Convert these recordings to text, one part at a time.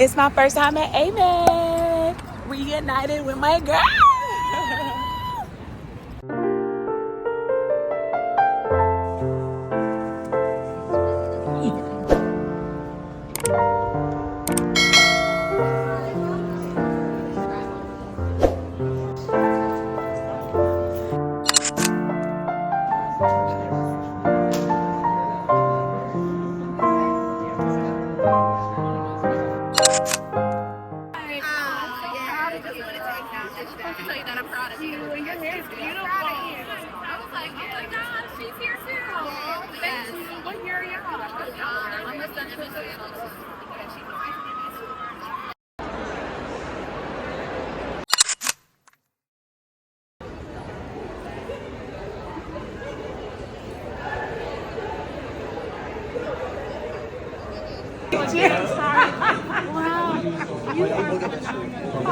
It's my first time at AMEC. Reunited with my girl.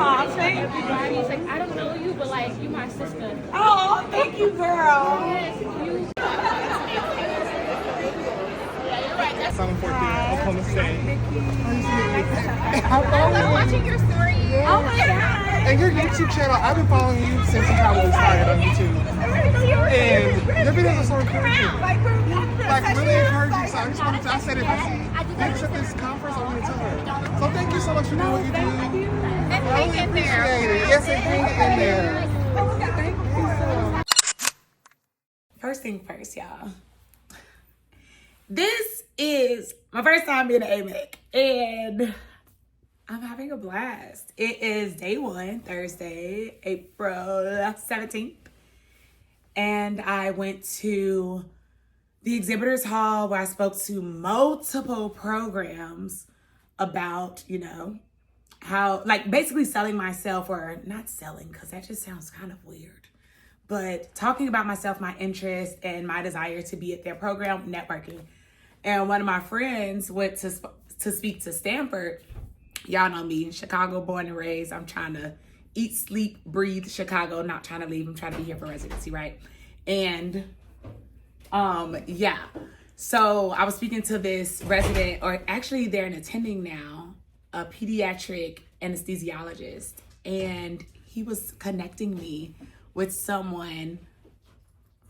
Oh, thank you. He's like, I don't know you, but like, you my sister. Oh, thank you, girl. Yes, you. I'm 14. I'll come and stay. I'm watching your story. Yeah. Oh my God. And your YouTube channel, I've been following you since you probably started on YouTube. And your videos are so encouraging. Like really encouraging. So I just wanted to, I said if I see Vicks at this conference, I want to tell her. So thank you so much for doing what you do. And I really appreciate it. Yes, and hang in there. Thank you so much. First thing first, y'all. This is my first time being at AMEC, and I'm having a blast. It is day one, Thursday, April 17th, and I went to the exhibitors hall where I spoke to multiple programs about, how, like, basically selling myself, or not selling, because that just sounds kind of weird, but talking about myself, my interest, and my desire to be at their program, networking. And one of my friends went to speak to Stanford. Y'all know me, Chicago born and raised. I'm trying to eat, sleep, breathe Chicago, not trying to leave. I'm trying to be here for residency, right? And yeah. So I was speaking to this resident, or actually they're an attending now, a pediatric anesthesiologist. And he was connecting me with someone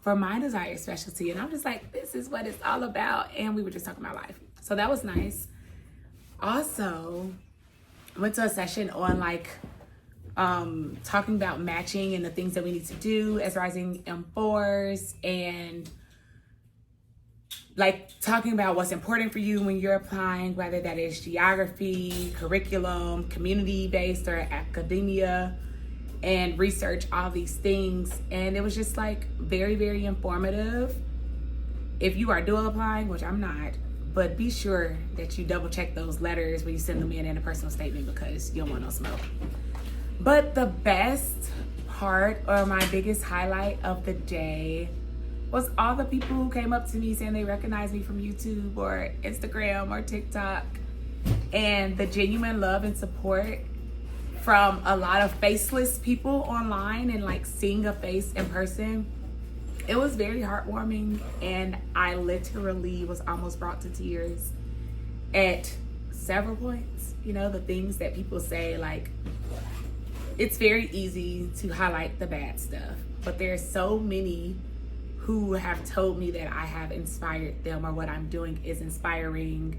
for my desired specialty. And I'm just like, this is what it's all about. And we were just talking about life. So that was nice. Also, I went to a session on talking about matching and the things that we need to do as rising M4s, and like talking about what's important for you when you're applying, whether that is geography, curriculum, community-based, or academia, and research, all these things. And it was just like very, very informative. If you are dual applying, which I'm not, but be sure that you double check those letters when you send them in a personal statement, because you don't want no smoke. But the best part, or my biggest highlight of the day, was all the people who came up to me saying they recognized me from YouTube or Instagram or TikTok, and the genuine love and support from a lot of faceless people online, and like seeing a face in person. It was very heartwarming, and I literally was almost brought to tears at several points. The things that people say, like, it's very easy to highlight the bad stuff, but there's so many who have told me that I have inspired them, or what I'm doing is inspiring.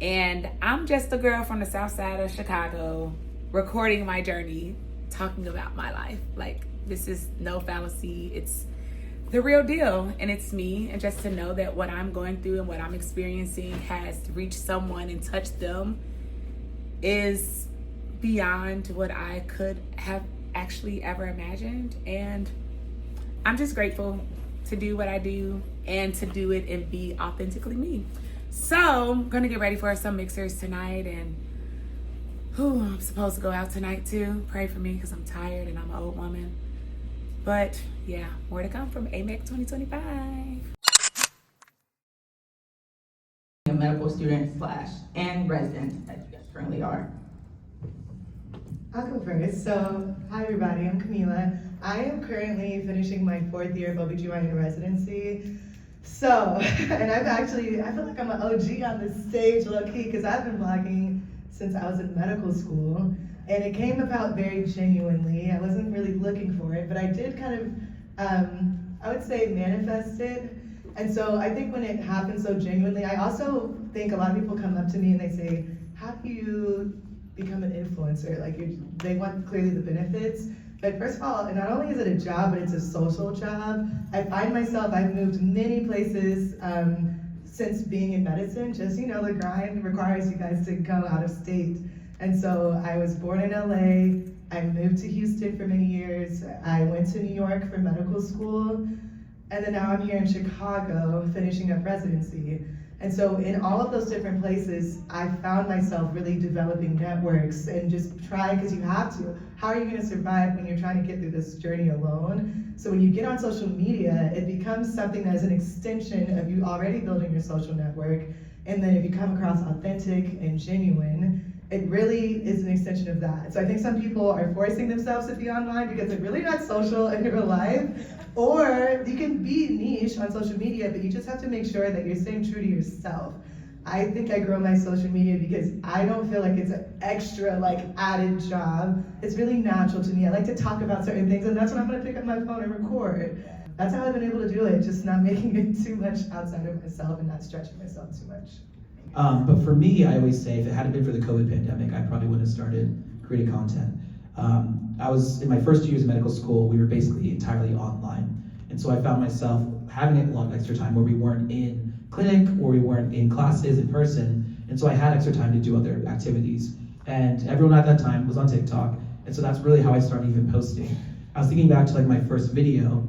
And I'm just a girl from the south side of Chicago, recording my journey, talking about my life. Like, this is no fallacy. It's the real deal, and it's me. And just to know that what I'm going through and what I'm experiencing has reached someone and touched them is beyond what I could have actually ever imagined. And I'm just grateful to do what I do, and to do it and be authentically me. So I'm gonna get ready for some mixers tonight, and I'm supposed to go out tonight too. Pray for me, because I'm tired and I'm an old woman. But yeah, more to come from AMEC 2025. A medical student / and resident, as you guys currently are. I'll go first. So, hi everybody, I'm Camila. I am currently finishing my 4th year of OBGYN residency. So, and I feel like I'm an OG on this stage, low key, because I've been vlogging since I was in medical school. And it came about very genuinely. I wasn't really looking for it, but I did kind of, I would say, manifest it. And so I think when it happens so genuinely, I also think a lot of people come up to me and they say, how do you become an influencer? Like, they want clearly the benefits. But first of all, not only is it a job, but it's a social job. I find myself, I've moved many places since being in medicine. Just, you know, the grind requires you guys to go out of state. And so I was born in LA, I moved to Houston for many years, I went to New York for medical school, and then now I'm here in Chicago finishing up residency. And so in all of those different places, I found myself really developing networks and just trying, because you have to. How are you gonna survive when you're trying to get through this journey alone? So when you get on social media, it becomes something that is an extension of you already building your social network. And then if you come across authentic and genuine, it really is an extension of that. So I think some people are forcing themselves to be online because they're really not social in real life. Or you can be niche on social media, but you just have to make sure that you're staying true to yourself. I think I grow my social media because I don't feel like it's an extra, like, added job. It's really natural to me. I like to talk about certain things, and that's when I'm gonna pick up my phone and record. That's how I've been able to do it, just not making it too much outside of myself and not stretching myself too much. But for me, I always say, if it hadn't been for the COVID pandemic, I probably wouldn't have started creating content. I was, in my first 2 years of medical school, we were basically entirely online. And so I found myself having a lot of extra time where we weren't in clinic or we weren't in classes in person. And so I had extra time to do other activities. And everyone at that time was on TikTok. And so that's really how I started even posting. I was thinking back to like my first video,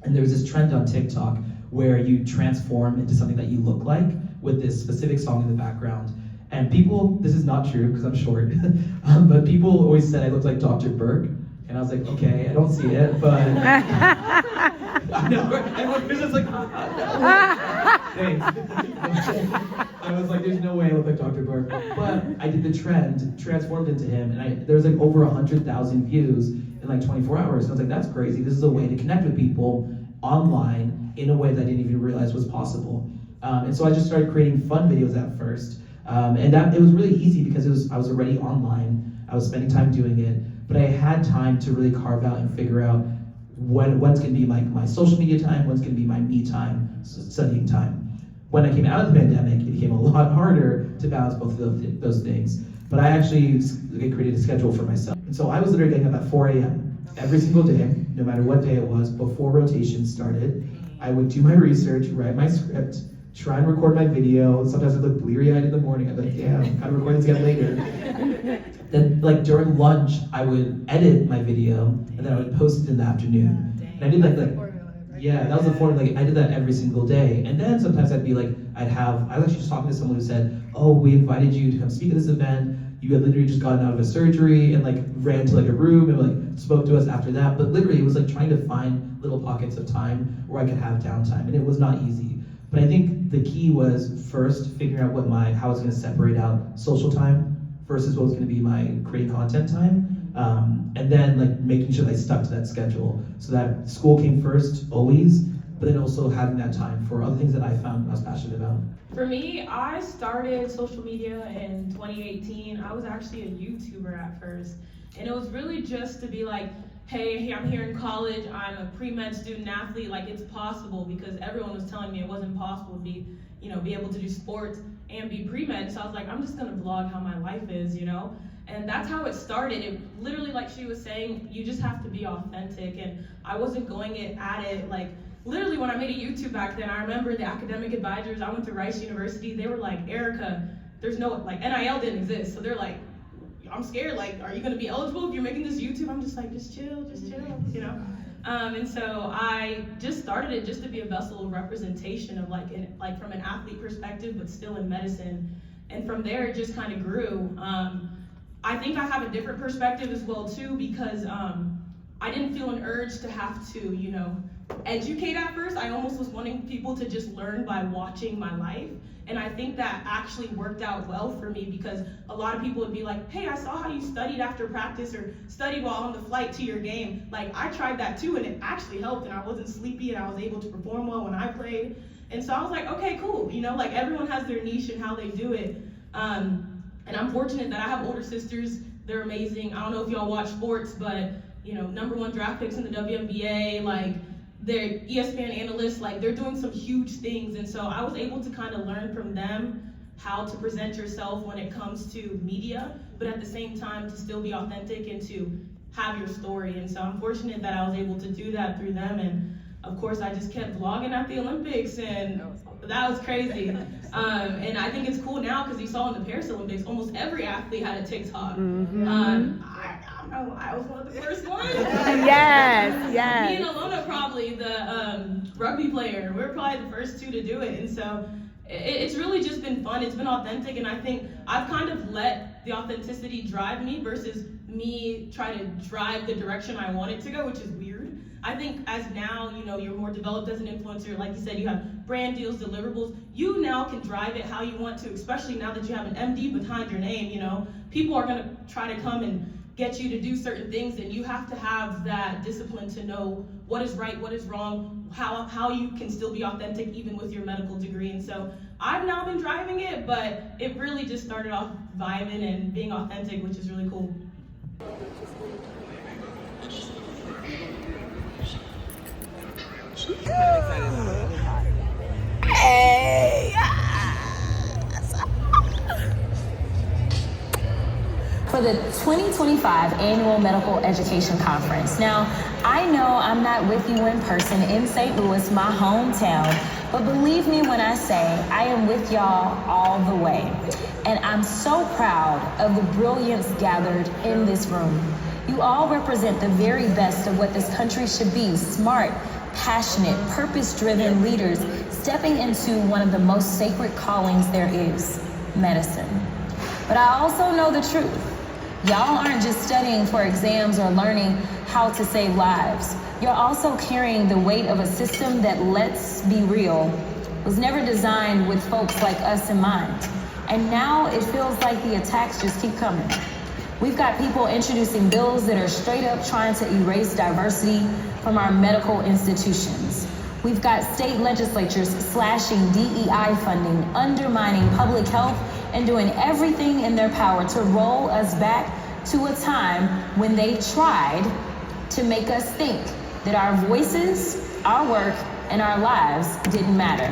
and there was this trend on TikTok where you transform into something that you look like with this specific song in the background. And people, this is not true because I'm short, but people always said I looked like Dr. Burke. And I was like, okay, I don't see it, but I know, everyone was just like, thanks. I was like, there's no way I look like Dr. Burke. But I did the trend, transformed into him, and there was like over 100,000 views in like 24 hours. And I was like, that's crazy. This is a way to connect with people online in a way that I didn't even realize was possible. And so I just started creating fun videos at first. And it was really easy because I was already online. I was spending time doing it. But I had time to really carve out and figure out when's gonna be my social media time, when's gonna be my me time, studying time. When I came out of the pandemic, it became a lot harder to balance both of those things. But I actually created a schedule for myself. And so I was literally getting up at 4 a.m. every single day, no matter what day it was, before rotation started. I would do my research, write my script, try and record my video. Sometimes I'd look bleary-eyed in the morning. I'd be like, damn, I'm kind of recording this again later. Then, like, during lunch, I would edit my video, and then I would post it in the afternoon. And I did yeah, that was the formula. Like, I did that every single day. And then sometimes I'd be like, I was actually just talking to someone who said, oh, we invited you to come speak at this event. You had literally just gotten out of a surgery and like ran to like a room and like spoke to us after that. But literally it was like trying to find little pockets of time where I could have downtime, and it was not easy. But I think the key was first figuring out how I was gonna separate out social time versus what was gonna be my creating content time. And then like making sure that I stuck to that schedule so that school came first always, but then also having that time for other things that I found I was passionate about. For me, I started social media in 2018. I was actually a YouTuber at first. And it was really just to be like, hey, I'm here in college, I'm a pre-med student athlete, like it's possible, because everyone was telling me it wasn't possible to be able to do sports and be pre-med. So I was like, I'm just gonna vlog how my life is, And that's how it started. It literally, like she was saying, you just have to be authentic. And I wasn't going at it like, literally when I made a YouTube back then, I remember the academic advisors, I went to Rice University, they were like, Erica, there's no, like NIL didn't exist. So they're like, I'm scared, like, are you gonna be eligible if you're making this YouTube? I'm just like, just chill, And so I just started it just to be a vessel of representation of like from an athlete perspective, but still in medicine. And from there, it just kind of grew. I think I have a different perspective as well too, because I didn't feel an urge to have to, educate at first. I almost was wanting people to just learn by watching my life. And I think that actually worked out well for me, because a lot of people would be like, hey, I saw how you studied after practice or studied while on the flight to your game. Like, I tried that too, and it actually helped, and I wasn't sleepy, and I was able to perform well when I played. And so I was like, okay, cool. Like everyone has their niche and how they do it. And I'm fortunate that I have older sisters. They're amazing. I don't know if y'all watch sports, but you know, #1 draft picks in the WNBA, like they're ESPN analysts, like they're doing some huge things. And so I was able to kind of learn from them how to present yourself when it comes to media, but at the same time to still be authentic and to have your story. And so I'm fortunate that I was able to do that through them. And of course, I just kept vlogging at the Olympics, and that was crazy. And I think it's cool now because you saw in the Paris Olympics, almost every athlete had a TikTok. I was one of the first ones. Yes. Me and Alona, probably the rugby player, we were probably the first two to do it. And so it's really just been fun. It's been authentic, and I think I've kind of let the authenticity drive me versus me try to drive the direction I want it to go, which is weird. I think as now, you know, you're more developed as an influencer, like you said, you have brand deals, deliverables. You now can drive it how you want to, especially now that you have an MD behind your name. You know, people are gonna try to come and get you to do certain things, and you have to have that discipline to know what is right, what is wrong, how you can still be authentic even with your medical degree. And so I've now been driving it, but it really just started off vibing and being authentic, which is really cool. For the 2025 Annual Medical Education Conference. Now, I know I'm not with you in person in St. Louis, my hometown, but believe me when I say I am with y'all all the way. And I'm so proud of the brilliance gathered in this room. You all represent the very best of what this country should be: smart, passionate, purpose-driven leaders stepping into one of the most sacred callings there is, medicine. But I also know the truth. Y'all aren't just studying for exams or learning how to save lives. You're also carrying the weight of a system that, let's be real, was never designed with folks like us in mind. And now it feels like the attacks just keep coming. We've got people introducing bills that are straight up trying to erase diversity from our medical institutions. We've got state legislatures slashing DEI funding, undermining public health, and doing everything in their power to roll us back to a time when they tried to make us think that our voices, our work, and our lives didn't matter.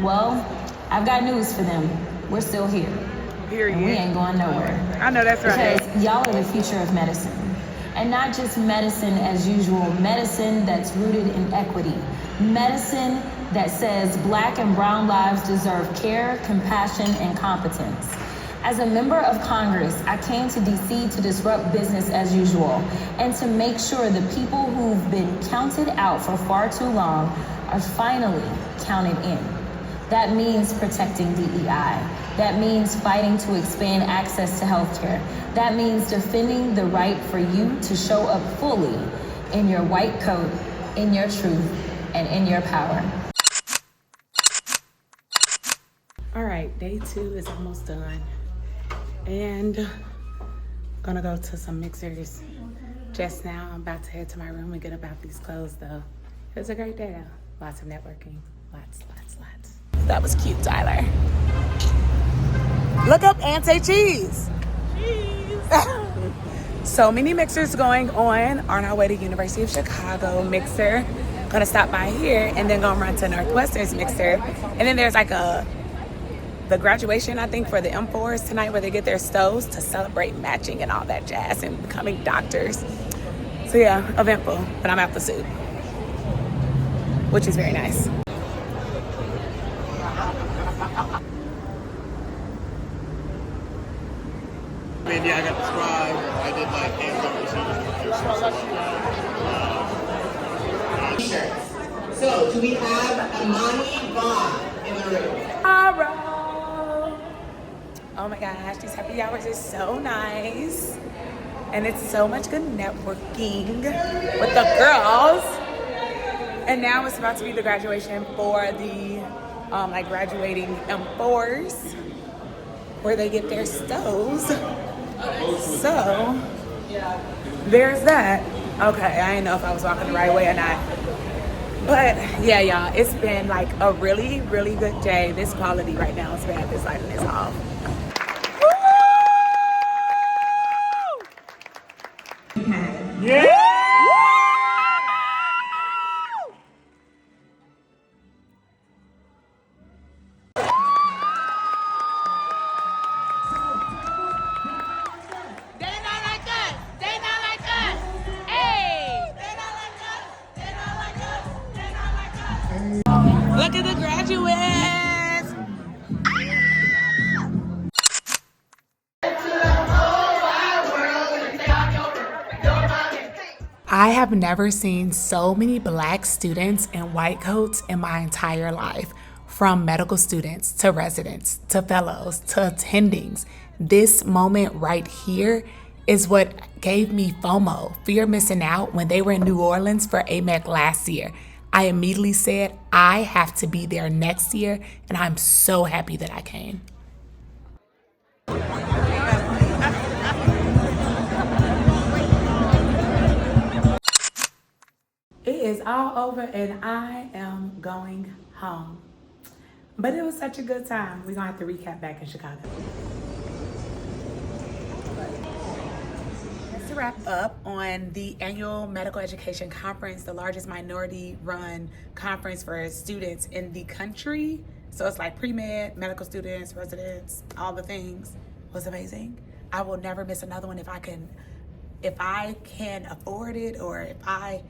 Well, I've got news for them. We're still here. Period. And we ain't going nowhere. I know that's right. Because y'all are the future of medicine. And not just medicine as usual, medicine that's rooted in equity. Medicine that says Black and brown lives deserve care, compassion, and competence. As a member of Congress, I came to DC to disrupt business as usual and to make sure the people who've been counted out for far too long are finally counted in. That means protecting DEI. That means fighting to expand access to healthcare. That means defending the right for you to show up fully in your white coat, in your truth, and in your power. All right, day 2 is almost done. And gonna go to some mixers just now. I'm about to head to my room and get about these clothes though. It was a great day though. Lots of networking, lots. That was cute, Tyler. Look up anti-cheese. So many mixers going on our way to University of Chicago mixer. Gonna stop by here and then gonna run to Northwestern's mixer. And then there's like the graduation, I think, for the M4s tonight where they get their stoves to celebrate matching and all that jazz and becoming doctors. So yeah, eventful, but I'm out the suit, which is very nice. I mean, yeah, I got the scribe. I did like hands-on So, do we have Amani Vaughn in the room? Oh my gosh, these happy hours are so nice. And it's so much good networking with the girls. And now it's about to be the graduation for the like graduating M4s where they get their stoves. So there's that. Okay, I didn't know if I was walking the right way or not. But yeah, y'all, it's been like a really, really good day. This quality right now is bad. This lighting is off. Woo! I have never seen so many Black students in white coats in my entire life, from medical students to residents to fellows to attendings. This moment right here is what gave me FOMO, fear of missing out, when they were in New Orleans for AMEC last year. I immediately said, I have to be there next year, and I'm so happy that I came. It is all over and I am going home. But it was such a good time. We're gonna have to recap back in Chicago. That's to wrap up on the annual medical education conference, the largest minority-run conference for students in the country. So it's like pre-med, medical students, residents, all the things. It was amazing. I will never miss another one if I can afford it, or if I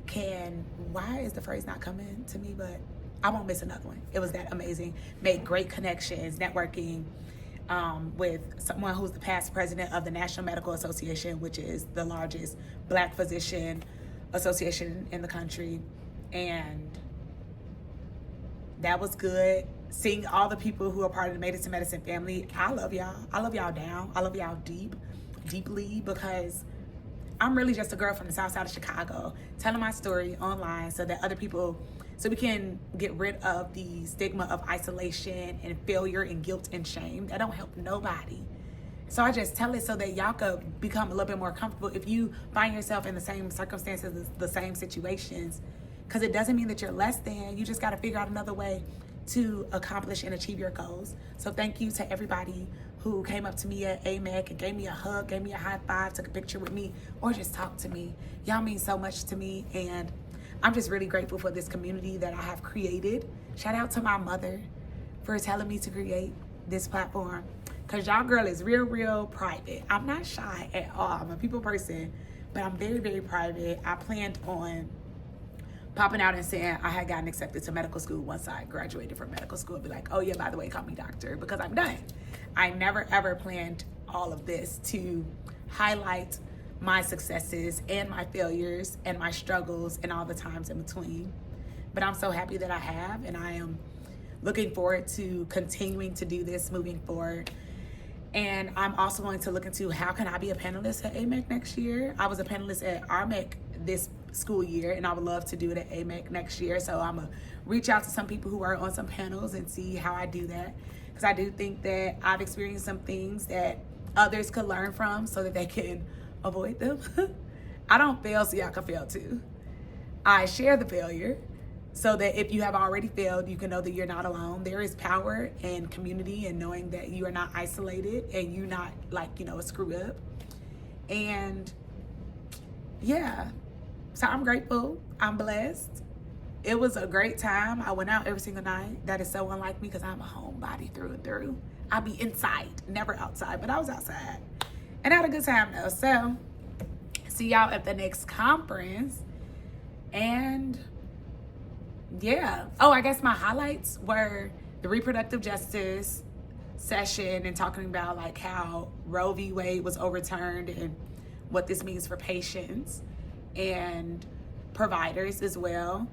can, why is the phrase not coming to me, but I won't miss another one. It was that amazing. Made great connections, networking with someone who's the past president of the National Medical Association, which is the largest Black physician association in the country. And that was good. Seeing all the people who are part of the Made It to Medicine family, I love y'all. I love y'all down. I love y'all deeply, because I'm really just a girl from the south side of Chicago telling my story online so that other people, so we can get rid of the stigma of isolation and failure and guilt and shame. That don't help nobody. So I just tell it so that y'all could become a little bit more comfortable if you find yourself in the same circumstances, the same situations, because it doesn't mean that you're less than. You just got to figure out another way to accomplish and achieve your goals. So thank you to everybody who came up to me at AMEC and gave me a hug, gave me a high five, took a picture with me, or just talked to me. Y'all mean so much to me, and I'm just really grateful for this community that I have created. Shout out to my mother for telling me to create this platform, because y'all girl is real private. I'm not shy at all. I'm a people person, but I'm very private. I planned on popping out and saying I had gotten accepted to medical school once I graduated from medical school, and be like, oh yeah, by the way, call me doctor, because I'm done. I never ever planned all of this to highlight my successes and my failures and my struggles and all the times in between. But I'm so happy that I have, and I am looking forward to continuing to do this moving forward. And I'm also going to look into how can I be a panelist at AMEC next year. I was a panelist at AMEC this school year, and I would love to do it at AMEC next year. So I'm gonna reach out to some people who are on some panels and see how I do that, because I do think that I've experienced some things that others could learn from so that they can avoid them. I don't fail so y'all can fail too. I share the failure so that if you have already failed, you can know that you're not alone. There is power in community and knowing that you are not isolated and you're not a screw up. And yeah, so I'm grateful, I'm blessed. It was a great time. I went out every single night. That is so unlike me, because I'm a homebody through and through. I be inside, never outside, but I was outside. And I had a good time though. So see y'all at the next conference. And yeah. Oh, I guess my highlights were the reproductive justice session and talking about like how Roe v. Wade was overturned and what this means for patients and providers as well.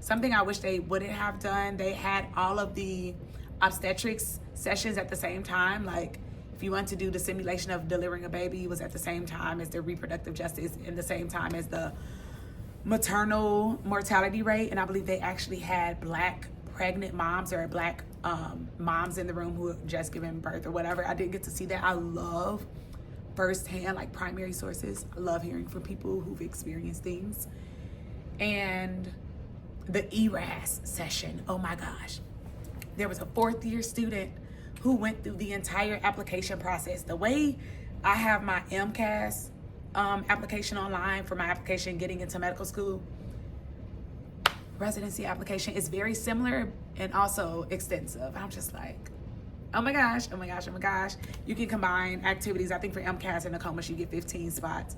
Something I wish they wouldn't have done, they had all of the obstetrics sessions at the same time. Like if you want to do the simulation of delivering a baby, it was at the same time as the reproductive justice and the same time as the maternal mortality rate. And I believe they actually had Black pregnant moms or Black moms in the room who had just given birth or whatever. I didn't get to see that. I love firsthand, like primary sources. I love hearing from people who've experienced things. And the ERAS session, oh my gosh. There was a 4th year student who went through the entire application process. The way I have my MCAS application online for my application getting into medical school, residency application is very similar and also extensive. I'm just like, oh my gosh. You can combine activities. I think for MCAS and Nokomis, you get 15 spots.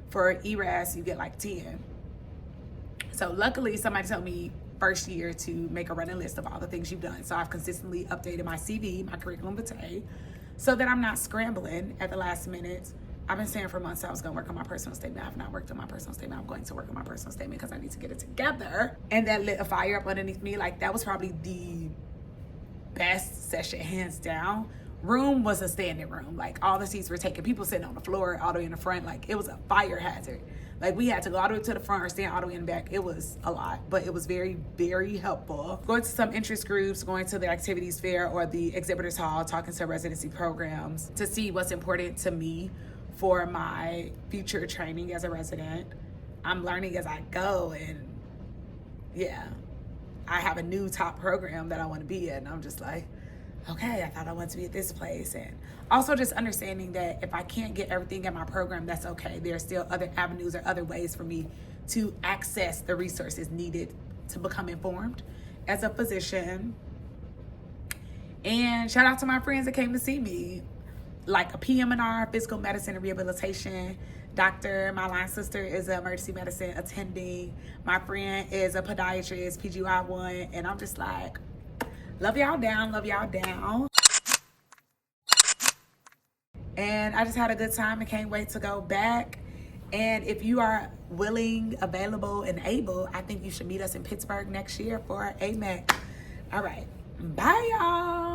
For ERAS, you get like 10. So luckily, somebody told me first year to make a running list of all the things you've done. So I've consistently updated my CV, my curriculum vitae, so that I'm not scrambling at the last minute I've been saying for months I was gonna work on my personal statement. I have not worked on my personal statement. I'm going to work on my personal statement because I need to get it together. And that lit a fire up underneath me. Like, that was probably the best session, hands down. Room was a standing room. Like, all the seats were taken. People sitting on the floor, all the way in the front. Like, it was a fire hazard. Like, we had to go all the way to the front or stand all the way in the back. It was a lot, but it was very, very helpful. Going to some interest groups, going to the activities fair or the exhibitors hall, talking to residency programs to see what's important to me for my future training as a resident. I'm learning as I go, and yeah, I have a new top program that I want to be in. I'm just like, okay, I thought I wanted to be at this place. And also just understanding that if I can't get everything in my program, that's okay. There are still other avenues or other ways for me to access the resources needed to become informed as a physician. And shout out to my friends that came to see me, like a PM&R, physical medicine and rehabilitation doctor. My line sister is an emergency medicine attending. My friend is a podiatrist, PGY1. And I'm just like, love y'all down, love y'all down. And I just had a good time and can't wait to go back. And if you are willing, available, and able, I think you should meet us in Pittsburgh next year for AMEC. All right, bye y'all.